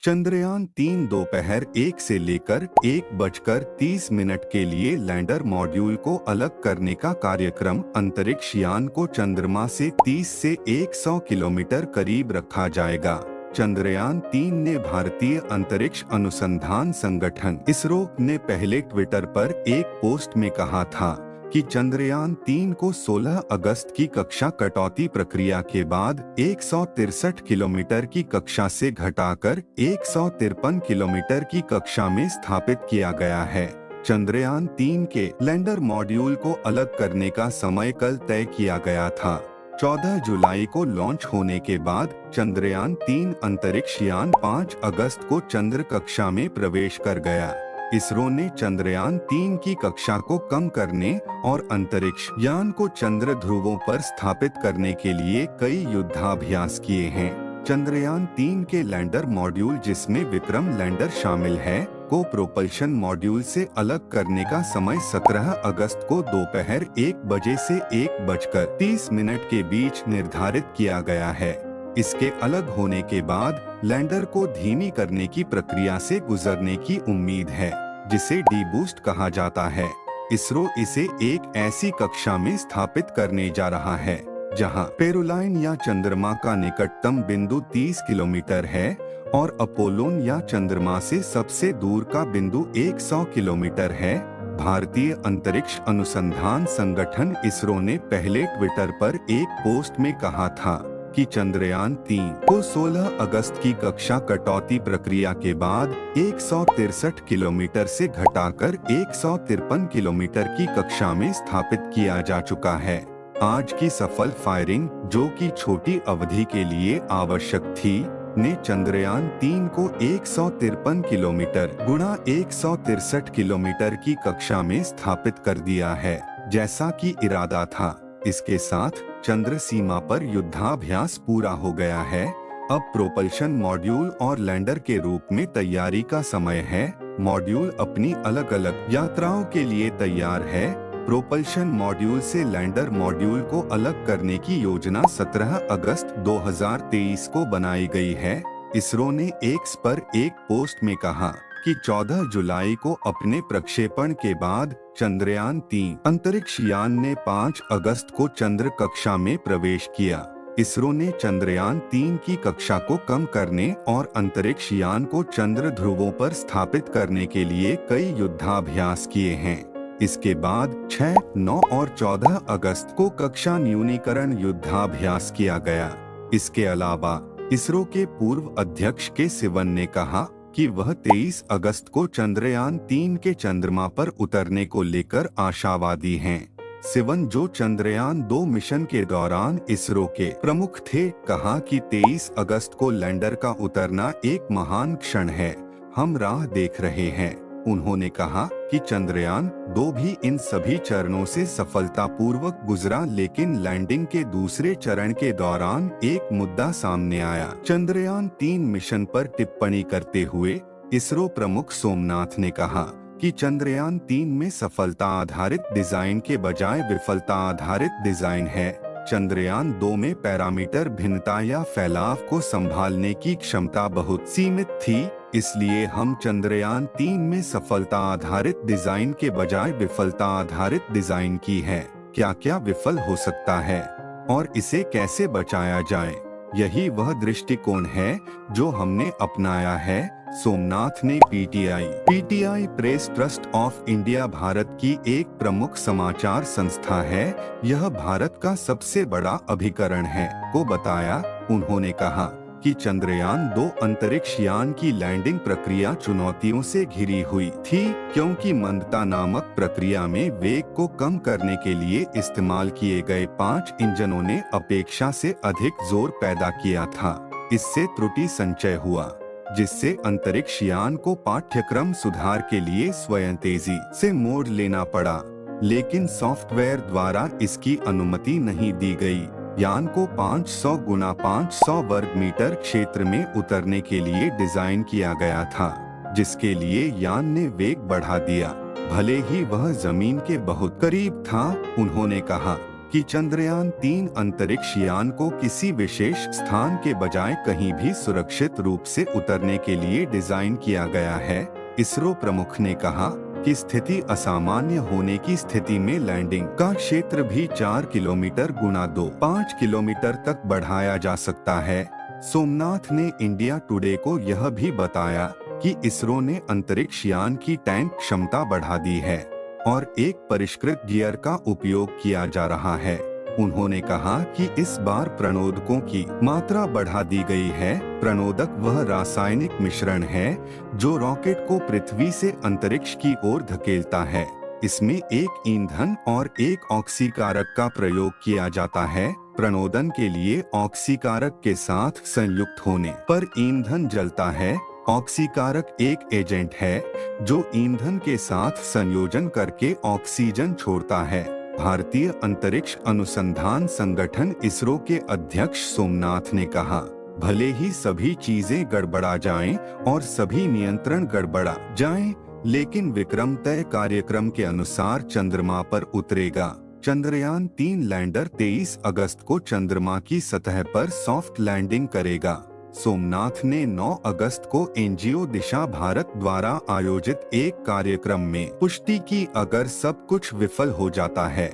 चंद्रयान 3 दोपहर 1 से लेकर 1:30 के लिए लैंडर मॉड्यूल को अलग करने का कार्यक्रम। अंतरिक्ष यान को चंद्रमा से 30 से 100 किलोमीटर करीब रखा जाएगा। चंद्रयान 3 ने भारतीय अंतरिक्ष अनुसंधान संगठन इसरो ने पहले ट्विटर पर एक पोस्ट में कहा था कि चंद्रयान 3 को 16 अगस्त की कक्षा कटौती प्रक्रिया के बाद 163 किलोमीटर की कक्षा से घटाकर 153 किलोमीटर की कक्षा में स्थापित किया गया है। चंद्रयान 3 के लैंडर मॉड्यूल को अलग करने का समय कल तय किया गया था। 14 जुलाई को लॉन्च होने के बाद चंद्रयान 3 अंतरिक्ष यान 5 अगस्त को चंद्र कक्षा में प्रवेश कर गया। इसरो ने चंद्रयान 3 की कक्षा को कम करने और अंतरिक्ष यान को चंद्र ध्रुवों पर स्थापित करने के लिए कई युद्धाभ्यास किए हैं। चंद्रयान 3 के लैंडर मॉड्यूल, जिसमें विक्रम लैंडर शामिल है, को प्रोपल्शन मॉड्यूल से अलग करने का समय 17 अगस्त को दोपहर 1 बजे से 1:30 के बीच निर्धारित किया गया है। इसके अलग होने के बाद लैंडर को धीमी करने की प्रक्रिया से गुजरने की उम्मीद है, जिसे डीबूस्ट कहा जाता है। इसरो इसे एक ऐसी कक्षा में स्थापित करने जा रहा है जहां पेरोलाइन या चंद्रमा का निकटतम बिंदु 30 किलोमीटर है और अपोलोन या चंद्रमा से सबसे दूर का बिंदु 100 किलोमीटर है। भारतीय अंतरिक्ष अनुसंधान संगठन इसरो ने पहले ट्विटर पर एक पोस्ट में कहा था कि चंद्रयान 3 को 16 अगस्त की कक्षा कटौती प्रक्रिया के बाद 163 किलोमीटर से घटाकर 153 किलोमीटर की कक्षा में स्थापित किया जा चुका है। आज की सफल फायरिंग, जो कि छोटी अवधि के लिए आवश्यक थी, ने चंद्रयान 3 को 153 किलोमीटर गुणा 163 किलोमीटर की कक्षा में स्थापित कर दिया है, जैसा कि इरादा था। इसके साथ चंद्र सीमा पर युद्धाभ्यास पूरा हो गया है। अब प्रोपल्शन मॉड्यूल और लैंडर के रूप में तैयारी का समय है। मॉड्यूल अपनी अलग अलग यात्राओं के लिए तैयार है। प्रोपल्शन मॉड्यूल से लैंडर मॉड्यूल को अलग करने की योजना 17 अगस्त 2023 को बनाई गई है। इसरो ने एक्स पर एक पोस्ट में कहा कि 14 जुलाई को अपने प्रक्षेपण के बाद चंद्रयान 3 अंतरिक्ष यान ने 5 अगस्त को चंद्र कक्षा में प्रवेश किया। इसरो ने चंद्रयान 3 की कक्षा को कम करने और अंतरिक्ष यान को चंद्र ध्रुवों पर स्थापित करने के लिए कई युद्धाभ्यास किए हैं। इसके बाद 6, 9 और 14 अगस्त को कक्षा न्यूनीकरण युद्धाभ्यास किया गया। इसके अलावा इसरो के पूर्व अध्यक्ष के सिवन ने कहा कि वह 23 अगस्त को चंद्रयान 3 के चंद्रमा पर उतरने को लेकर आशावादी हैं। सिवन, जो चंद्रयान 2 मिशन के दौरान इसरो के प्रमुख थे, कहा कि 23 अगस्त को लैंडर का उतरना एक महान क्षण है। हम राह देख रहे हैं। उन्होंने कहा कि चंद्रयान 2 भी इन सभी चरणों से सफलतापूर्वक गुजरा, लेकिन लैंडिंग के दूसरे चरण के दौरान एक मुद्दा सामने आया। चंद्रयान 3 मिशन पर टिप्पणी करते हुए इसरो प्रमुख सोमनाथ ने कहा कि चंद्रयान 3 में सफलता आधारित डिजाइन के बजाय विफलता आधारित डिजाइन है। चंद्रयान 2 में पैरामीटर भिन्नता या फैलाव को संभालने की क्षमता बहुत सीमित थी, इसलिए हम चंद्रयान 3 में सफलता आधारित डिजाइन के बजाय विफलता आधारित डिजाइन की है। क्या क्या विफल हो सकता है और इसे कैसे बचाया जाए, यही वह दृष्टिकोण है जो हमने अपनाया है। सोमनाथ ने PTI press trust of India, Bharat की एक प्रमुख समाचार संस्था है, यह भारत का सबसे बड़ा अभिकरण है, को बताया। उन्होंने कहा कि चंद्रयान 2 अंतरिक्ष यान की लैंडिंग प्रक्रिया चुनौतियों से घिरी हुई थी, क्योंकि मंदता नामक प्रक्रिया में वेग को कम करने के लिए इस्तेमाल किए गए 5 इंजनों ने अपेक्षा से अधिक जोर पैदा किया था। इससे त्रुटि संचय हुआ, जिससे अंतरिक्ष यान को पाठ्यक्रम सुधार के लिए स्वयं तेजी से मोड़ लेना पड़ा, लेकिन सॉफ्टवेयर द्वारा इसकी अनुमति नहीं दी गई। यान को 500 गुना 500 वर्ग मीटर क्षेत्र में उतरने के लिए डिजाइन किया गया था, जिसके लिए यान ने वेग बढ़ा दिया, भले ही वह जमीन के बहुत करीब था। उन्होंने कहा कि चंद्रयान-3 अंतरिक्ष यान को किसी विशेष स्थान के बजाय कहीं भी सुरक्षित रूप से उतरने के लिए डिजाइन किया गया है। इसरो प्रमुख ने कहा कि स्थिति असामान्य होने की स्थिति में लैंडिंग का क्षेत्र भी 4 किलोमीटर गुणा 5 किलोमीटर तक बढ़ाया जा सकता है। सोमनाथ ने इंडिया टुडे को यह भी बताया कि इसरो ने अंतरिक्ष यान की टैंक क्षमता बढ़ा दी है और एक परिष्कृत गियर का उपयोग किया जा रहा है। उन्होंने कहा कि इस बार प्रणोदकों की मात्रा बढ़ा दी गई है। प्रणोदक वह रासायनिक मिश्रण है जो रॉकेट को पृथ्वी से अंतरिक्ष की ओर धकेलता है। इसमें एक ईंधन और एक ऑक्सीकारक का प्रयोग किया जाता है। प्रणोदन के लिए ऑक्सीकारक के साथ संयुक्त होने पर ईंधन जलता है। ऑक्सीकारक एक एजेंट है जो ईंधन के साथ संयोजन करके ऑक्सीजन छोड़ता है। भारतीय अंतरिक्ष अनुसंधान संगठन इसरो के अध्यक्ष सोमनाथ ने कहा, भले ही सभी चीजें गड़बड़ा जाएं और सभी नियंत्रण गड़बड़ा जाएं, लेकिन विक्रम तय कार्यक्रम के अनुसार चंद्रमा पर उतरेगा। चंद्रयान-3 लैंडर 23 अगस्त को चंद्रमा की सतह पर सॉफ्ट लैंडिंग करेगा। सोमनाथ ने 9 अगस्त को एनजीओ दिशा भारत द्वारा आयोजित एक कार्यक्रम में पुष्टि की, अगर सब कुछ विफल हो जाता है,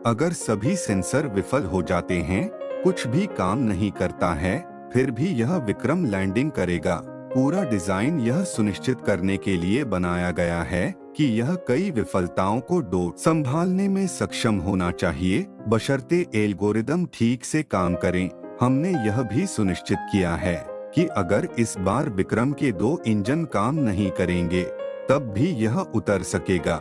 अगर सभी सेंसर विफल हो जाते हैं, कुछ भी काम नहीं करता है, फिर भी यह विक्रम लैंडिंग करेगा। पूरा डिजाइन यह सुनिश्चित करने के लिए बनाया गया है कि यह कई विफलताओं को संभालने में सक्षम होना चाहिए, बशर्ते एल्गोरिदम ठीक से काम करें। हमने यह भी सुनिश्चित किया है कि अगर इस बार विक्रम के 2 इंजन काम नहीं करेंगे, तब भी यह उतर सकेगा।